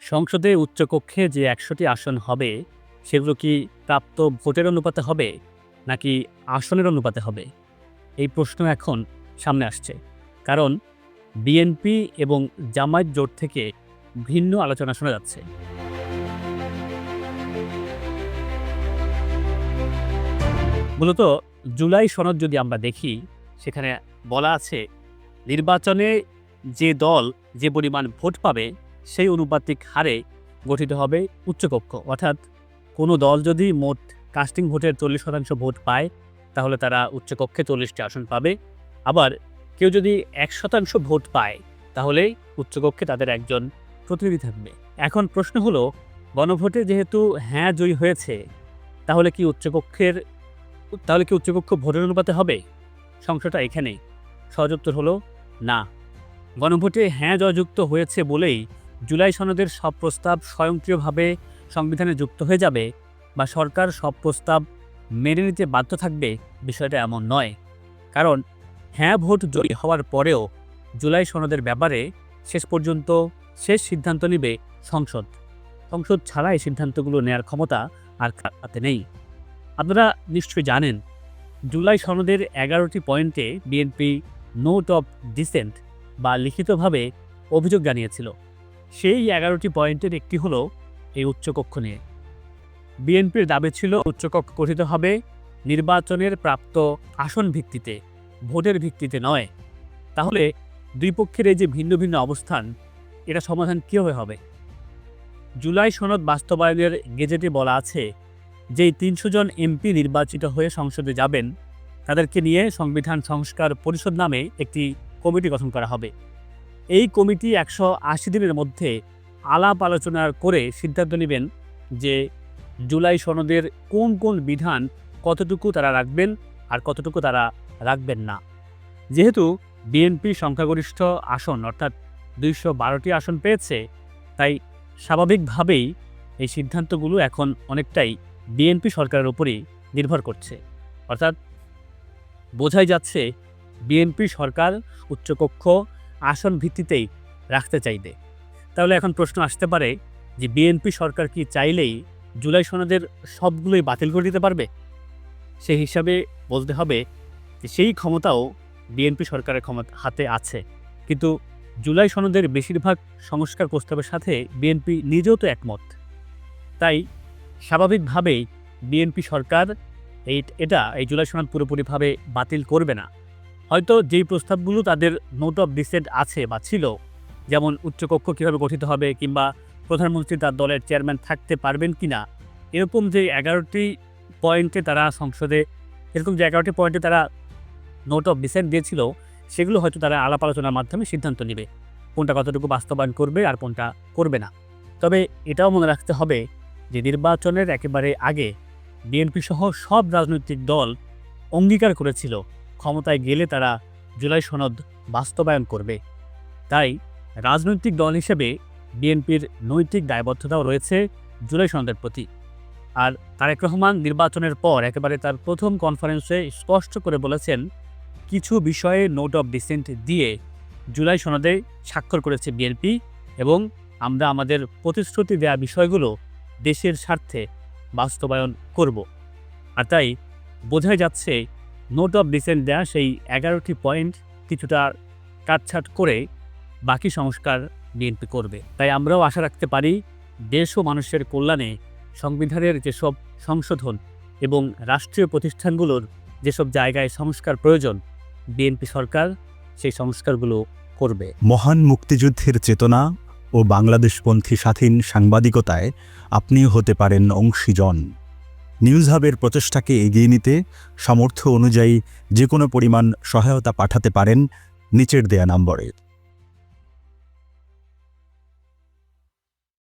সংসদে উচ্চকক্ষে যে ১০০টি আসন হবে, সেগুলো কি প্রাপ্ত ভোটের অনুপাতে হবে নাকি আসনের অনুপাতে হবে? এই প্রশ্ন এখন সামনে আসছে। কারণ বিএনপি এবং জামায়াত জোট থেকে ভিন্ন আলোচনা শোনা যাচ্ছে। মূলত জুলাই সনদ যদি আমরা দেখি, সেখানে বলা আছে নির্বাচনে যে দল যে পরিমাণ ভোট পাবে সেই অনুপাতিক হারে গঠিত হবে উচ্চকক্ষ। অর্থাৎ কোনো দল যদি মোট কাস্টিং ভোটের ৪০% ভোট পায়, তাহলে তারা উচ্চকক্ষে ৪০টি আসন পাবে। আবার কেউ যদি ১% ভোট পায়, তাহলে উচ্চকক্ষে তাদের একজন প্রতিনিধি থাকবে। এখন প্রশ্ন হলো, গণভোটে যেহেতু হ্যাঁ জয়ী হয়েছে, তাহলে কি উচ্চকক্ষ ভোটের অনুপাতে হবে? সংশয়টা এখানেই। সহজ উত্তর হলো না। গণভোটে হ্যাঁ জয়যুক্ত হয়েছে বলেই জুলাই সনদের সব প্রস্তাব স্বয়ংক্রিয়ভাবে সংবিধানে যুক্ত হয়ে যাবে বা সরকার সব প্রস্তাব মেনে নিতে বাধ্য থাকবে, বিষয়টা এমন নয়। কারণ হ্যাঁ ভোট জয়ী হওয়ার পরেও জুলাই সনদের ব্যাপারে শেষ পর্যন্ত সিদ্ধান্ত নেবে সংসদ। সংসদ ছাড়া এই সিদ্ধান্তগুলো নেওয়ার ক্ষমতা আর হাতে নেই। আপনারা নিশ্চয়ই জানেন, জুলাই সনদের 11টি পয়েন্টে বিএনপি নোট অফ ডিসেন্ট বা লিখিতভাবে অভিযোগ জানিয়েছিল। সেই 11টি পয়েন্টের একটি হলো এই উচ্চকক্ষ নিয়ে। বিএনপির দাবি ছিল উচ্চকক্ষ গঠিত হবে নির্বাচনের প্রাপ্ত আসন ভিত্তিতে, ভোটের ভিত্তিতে নয়। তাহলে দুই পক্ষের এই যে ভিন্ন ভিন্ন অবস্থান, এটা সমাধান কীভাবে হবে? জুলাই সনদ বাস্তবায়নের গেজেটে বলা আছে যেই ৩০০ জন এমপি নির্বাচিত হয়ে সংসদে যাবেন, তাদেরকে নিয়ে সংবিধান সংস্কার পরিষদ নামে একটি কমিটি গঠন করা হবে। এই কমিটি ১৮০ দিনের মধ্যে আলাপ আলোচনা করে সিদ্ধান্ত নেবেন যে জুলাই সনদের কোন কোন বিধান কতটুকু তারা রাখবেন আর কতটুকু তারা রাখবেন না। যেহেতু বিএনপি সংখ্যাগরিষ্ঠ আসন অর্থাৎ ২১২টি আসন পেয়েছে, তাই স্বাভাবিকভাবেই এই সিদ্ধান্তগুলো এখন অনেকটাই বিএনপি সরকারের উপরই নির্ভর করছে। অর্থাৎ বোঝাই যাচ্ছে বিএনপি সরকার উচ্চকক্ষ আসন ভিত্তিতেই রাখতে চাইবে। তাহলে এখন প্রশ্ন আসতে পারে যে বিএনপি সরকার কি চাইলেই জুলাই সনদের সবগুলোই বাতিল করে দিতে পারবে? সেই হিসাবে বলতে হবে যে সেই ক্ষমতাও বিএনপি সরকারের হাতে আছে। কিন্তু জুলাই সনদের বেশিরভাগ সংস্কার প্রস্তাবের সাথে বিএনপি নিজেও তো একমত। তাই স্বাভাবিকভাবেই বিএনপি সরকার এই জুলাই সনদ পুরোপুরিভাবে বাতিল করবে না। হয়তো যেই প্রস্তাবগুলো তাদের নোট অফ ডিসেন্ট আছে বা ছিল, যেমন উচ্চকক্ষ কীভাবে গঠিত হবে কিংবা প্রধানমন্ত্রী তার দলের চেয়ারম্যান থাকতে পারবেন কিনা, এরকম যে 11টি পয়েন্টে তারা নোট অফ ডিসেন্ট দিয়েছিল, সেগুলো হয়তো তারা আলাপ আলোচনার মাধ্যমে সিদ্ধান্ত নেবে কোনটা কতটুকু বাস্তবায়ন করবে আর কোনটা করবে না। তবে এটাও মনে রাখতে হবে যে নির্বাচনের একেবারে আগে বিএনপি সহ সব রাজনৈতিক দল অঙ্গীকার করেছিল ক্ষমতায় গেলে তারা জুলাই সনদ বাস্তবায়ন করবে। তাই রাজনৈতিক দল হিসেবে বিএনপির নৈতিক দায়বদ্ধতাও রয়েছে জুলাই সনদের প্রতি। আর তারেক রহমান নির্বাচনের পর একেবারে তার প্রথম কনফারেন্সে স্পষ্ট করে বলেছেন, কিছু বিষয়ে নোট অফ ডিসেন্ট দিয়ে জুলাই সনদে স্বাক্ষর করেছে বিএনপি এবং আমরা আমাদের প্রতিশ্রুতি দেওয়া বিষয়গুলো দেশের স্বার্থে বাস্তবায়ন করব। আর তাই বোঝাই যাচ্ছে নোট অফ ডিসেন্ট দেয়া সেই 11টি পয়েন্ট কিছুটা কাটছাট করে বাকি সংস্কার বিএনপি করবে। তাই আমরাও আশা রাখতে পারি দেশ ও মানুষের কল্যাণে সংবিধানের যেসব সংশোধন এবং রাষ্ট্রীয় প্রতিষ্ঠানগুলোর যেসব জায়গায় সংস্কার প্রয়োজন, বিএনপি সরকার সেই সংস্কারগুলো করবে। মহান মুক্তিযুদ্ধের চেতনা ও বাংলাদেশপন্থী স্বাধীন সাংবাদিকতায় আপনিও হতে পারেন অংশীজন। নিউজ হাবের প্রচেষ্টাকে এগিয়ে নিতে সামর্থ্য অনুযায়ী যে কোনো পরিমাণ সহায়তা পাঠাতে পারেন নিচের দেয়া নম্বরে।